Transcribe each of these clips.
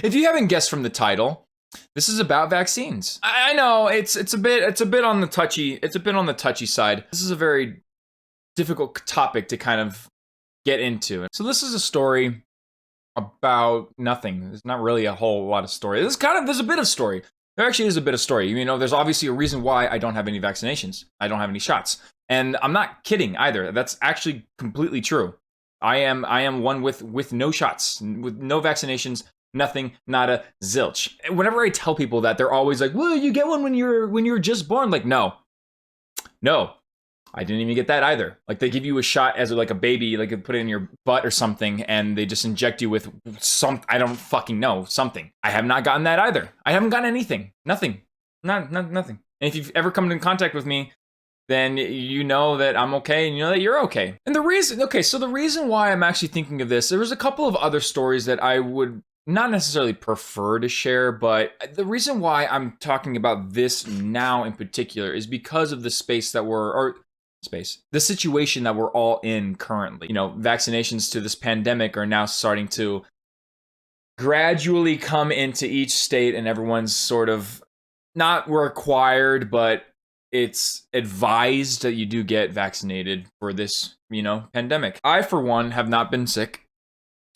If you haven't guessed from the title, this is about vaccines. I know it's a bit on the touchy side. This is a very difficult topic to kind of get into. So this is a story about nothing. There's not really a whole lot of story. There's a bit of story. There actually is a bit of story. You know, there's obviously a reason why I don't have any vaccinations. I don't have any shots. And I'm not kidding either. That's actually completely true. I am one with no shots, with no vaccinations, nothing, nada, zilch. Whenever I tell people that, they're always like, "Well, you get one when you're just born." Like, no, I didn't even get that either. Like, they give you a shot as like a baby, like put it in your butt or something, and they just inject you with some, I don't fucking know, something. I have not gotten that either. I haven't gotten anything, nothing, nothing. And if you've ever come in contact with me, then you know that I'm okay and you know that you're okay. And the reason why I'm actually thinking of this, there was a couple of other stories that I would not necessarily prefer to share, but the reason why I'm talking about this now in particular is because of the the situation that we're all in currently. You know, vaccinations to this pandemic are now starting to gradually come into each state, and everyone's sort of not required, but it's advised that you do get vaccinated for this, you know, pandemic. I, for one, have not been sick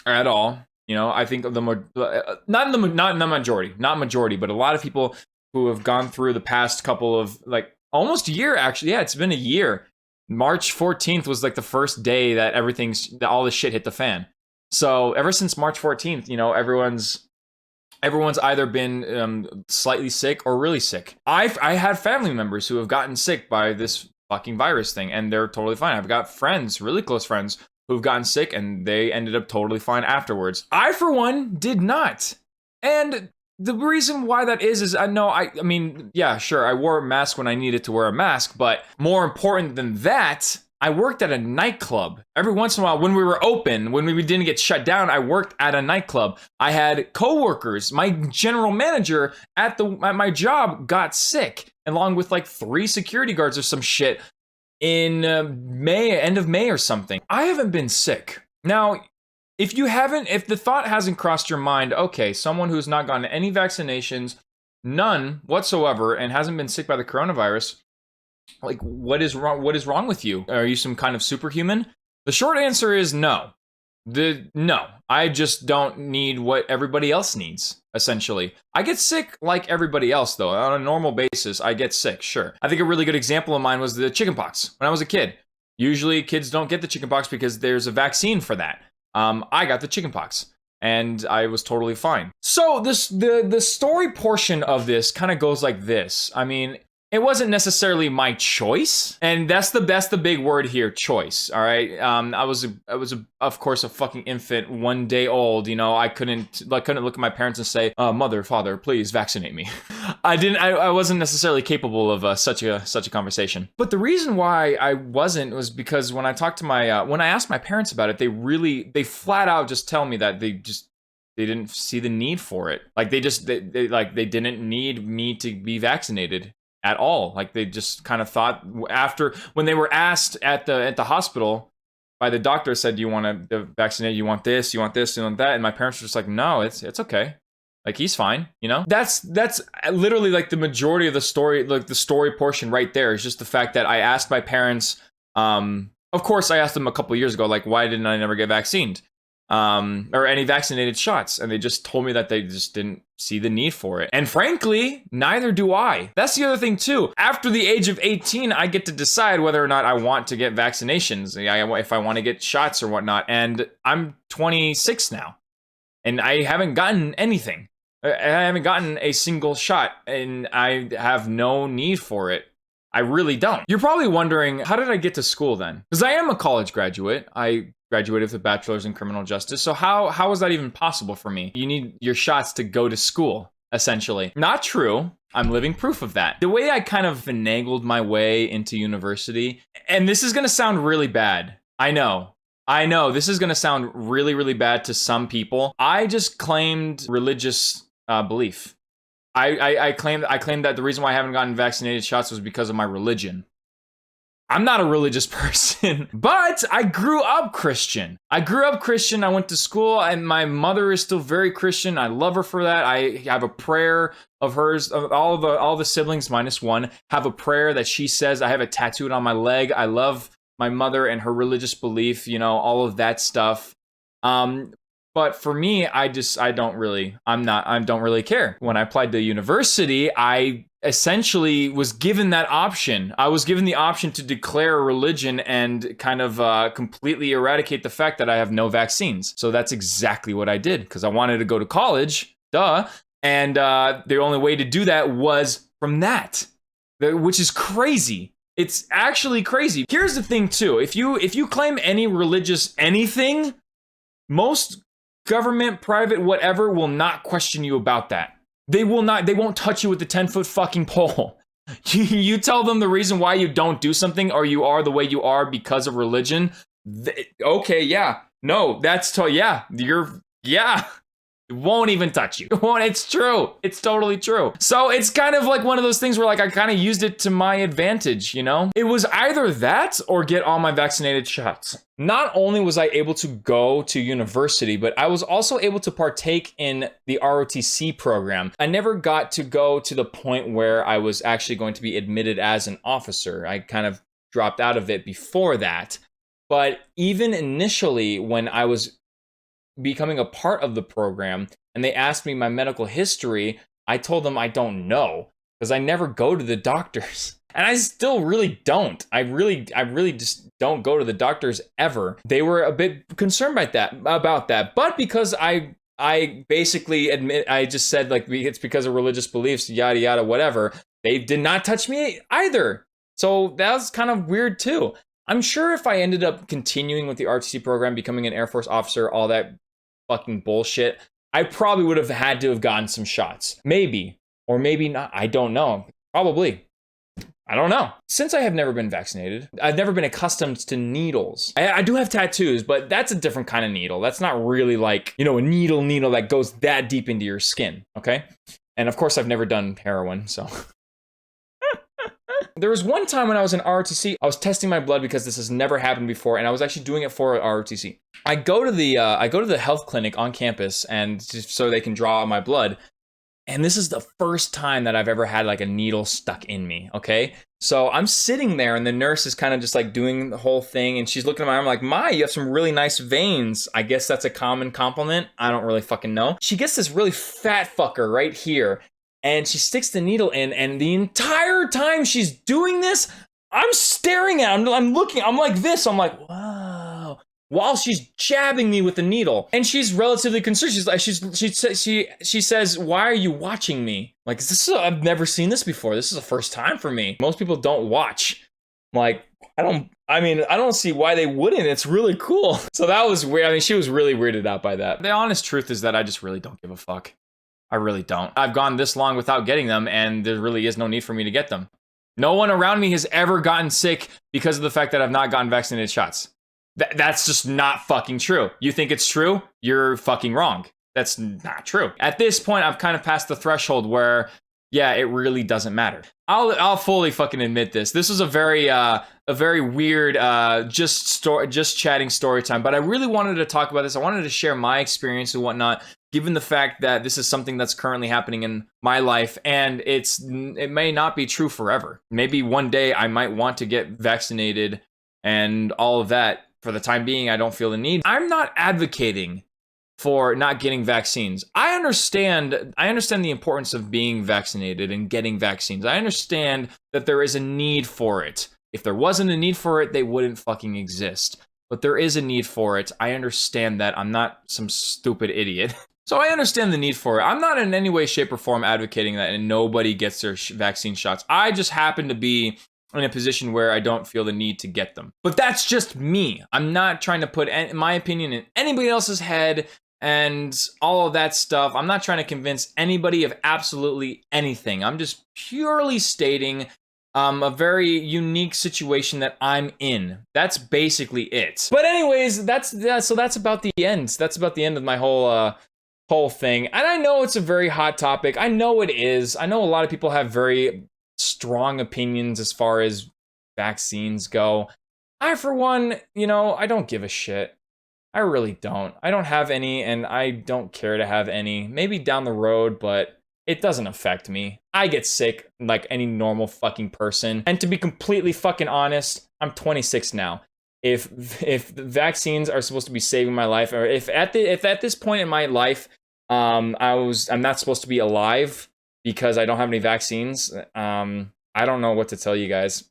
at all. You know, I think not majority, but a lot of people who have gone through the past couple of, like, almost a year, actually. Yeah, it's been a year. March 14th was like the first day that all the shit hit the fan. So ever since March 14th, you know, everyone's either been slightly sick or really sick. I had family members who have gotten sick by this fucking virus thing, and they're totally fine. I've got friends, really close friends, who've gotten sick, and they ended up totally fine afterwards. I, for one, did not. And the reason why that is I mean, yeah, sure, I wore a mask when I needed to wear a mask, but more important than that, I worked at a nightclub. Every once in a while, when we were open, when we didn't get shut down, I worked at a nightclub. I had coworkers. My general manager at my job got sick, along with like 3 security guards or some shit in end of May or something. I haven't been sick. Now, if the thought hasn't crossed your mind, okay, someone who's not gotten any vaccinations, none whatsoever, and hasn't been sick by the coronavirus, like, what is wrong with you? Are you some kind of superhuman? The short answer is no. No. I just don't need what everybody else needs, essentially. I get sick like everybody else, though. On a normal basis, I get sick, sure. I think a really good example of mine was the chickenpox when I was a kid. Usually, kids don't get the chickenpox because there's a vaccine for that. I got the chickenpox, and I was totally fine. So the story portion of this kind of goes like this. I mean, it wasn't necessarily my choice, and that's the big word here, choice. All right, I was of course a fucking infant, 1 day old. You know, I couldn't look at my parents and say, "Mother, father, please vaccinate me." I wasn't necessarily capable of such a conversation. But the reason why I wasn't was because when I talked to when I asked my parents about it, they flat out just tell me that they didn't see the need for it. Like they didn't need me to be vaccinated at all. Like they just kind of thought, after when they were asked at the hospital by the doctor, said, "Do you want to vaccinate? You want this? You want this? You want that?" And my parents were just like, "No, it's okay. Like, he's fine." You know, that's literally like the majority of the story. Like the story portion right there is just the fact that I asked my parents. Of course, I asked them a couple years ago, like, why didn't I never get vaccinated? Or any vaccinated shots, and they just told me that they just didn't see the need for it. And frankly, neither do I. That's the other thing too. After the age of 18, I get to decide whether or not I want to get vaccinations, if I want to get shots or whatnot. And I'm 26 now, and I haven't gotten anything. I haven't gotten a single shot, and I have no need for it. I really don't. You're probably wondering, how did I get to school then? Because I am a college graduate. I graduated with a bachelor's in criminal justice. So how was that even possible for me? You need your shots to go to school, essentially. Not true. I'm living proof of that. The way I kind of finagled my way into university, and this is going to sound really bad. I know. This is going to sound really, really bad to some people. I just claimed religious belief. I claimed that the reason why I haven't gotten vaccinated shots was because of my religion. I'm not a religious person, but I grew up Christian. I went to school, and my mother is still very Christian. I love her for that. I have a prayer of hers, of all the siblings minus one, have a prayer that she says. I have it tattooed on my leg. I love my mother and her religious belief, you know, all of that stuff. But for me, I don't really care. When I applied to university, I essentially was given that option. I was given the option to declare a religion and kind of completely eradicate the fact that I have no vaccines. So that's exactly what I did, because I wanted to go to college, duh. And the only way to do that was from that, which is crazy. It's actually crazy. Here's the thing too. If you claim any religious anything, most government, private, whatever, will not question you about that. They won't touch you with the 10-foot fucking pole. You tell them the reason why you don't do something, or you are the way you are because of religion. Okay, yeah. No, yeah. It won't even touch you. It won't. It's true. It's totally true. So it's kind of like one of those things where, like, I kind of used it to my advantage, you know? It was either that or get all my vaccinated shots. Not only was I able to go to university, but I was also able to partake in the ROTC program. I never got to go to the point where I was actually going to be admitted as an officer. I kind of dropped out of it before that. But even initially, when I was becoming a part of the program and they asked me my medical history, I told them I don't know, because I never go to the doctors. And I still really don't. I really just don't go to the doctors ever. They were a bit concerned about that. But because I basically admit, I just said, like, it's because of religious beliefs, yada, yada, whatever. They did not touch me either. So that was kind of weird too. I'm sure if I ended up continuing with the RTC program, becoming an Air Force officer, all that fucking bullshit, I probably would have had to have gotten some shots. Maybe, or maybe not. I don't know. Probably. I don't know. Since I have never been vaccinated, I've never been accustomed to needles. I do have tattoos, but that's a different kind of needle. That's not really like, you know, a needle that goes that deep into your skin, okay? And of course, I've never done heroin, so... There was one time when I was in ROTC, I was testing my blood because this has never happened before, and I was actually doing it for ROTC. I go to the health clinic on campus, and just so they can draw my blood. And this is the first time that I've ever had like a needle stuck in me, okay? So I'm sitting there, and the nurse is kind of just like doing the whole thing, and she's looking at my arm like, "My, you have some really nice veins." I guess that's a common compliment. I don't really fucking know. She gets this really fat fucker right here, and she sticks the needle in, and the entire time she's doing this, I'm staring at her. I'm looking, I'm like this, I'm like, wow. While she's jabbing me with the needle. And she's relatively concerned. She's like, she says, "Why are you watching me?" Like, I've never seen this before. This is the first time for me. Most people don't watch. I'm like, I don't see why they wouldn't. It's really cool. So that was weird. I mean, she was really weirded out by that. The honest truth is that I just really don't give a fuck. I really don't. I've gone this long without getting them, and there really is no need for me to get them. No one around me has ever gotten sick because of the fact that I've not gotten vaccinated shots. That's just not fucking true. You think it's true? You're fucking wrong. That's not true. At this point, I've kind of passed the threshold where, yeah, it really doesn't matter. I'll fully fucking admit this. This was a very weird, just chatting story time. But I really wanted to talk about this. I wanted to share my experience and whatnot, given the fact that this is something that's currently happening in my life, and it may not be true forever. Maybe one day I might want to get vaccinated and all of that. For the time being, I don't feel the need. I'm not advocating for not getting vaccines. I understand the importance of being vaccinated and getting vaccines. I understand that there is a need for it. If there wasn't a need for it, they wouldn't fucking exist. But there is a need for it. I understand that. I'm not some stupid idiot. So I understand the need for it. I'm not in any way, shape, or form advocating that and nobody gets their vaccine shots. I just happen to be in a position where I don't feel the need to get them. But that's just me. I'm not trying to put my opinion in anybody else's head and all of that stuff. I'm not trying to convince anybody of absolutely anything. I'm just purely stating a very unique situation that I'm in. That's basically it. But anyways, that's about the end. That's about the end of my whole thing. And I know it's a very hot topic. I know it is. I know a lot of people have very strong opinions as far as vaccines go, I, for one, I don't give a shit. I really don't. I don't have any, and I don't care to have any. Maybe down the road, but it doesn't affect me. I get sick like any normal fucking person. And to be completely fucking honest, I'm 26 now. If the vaccines are supposed to be saving my life, or if at this point in my life, I'm not supposed to be alive because I don't have any vaccines, I don't know what to tell you guys.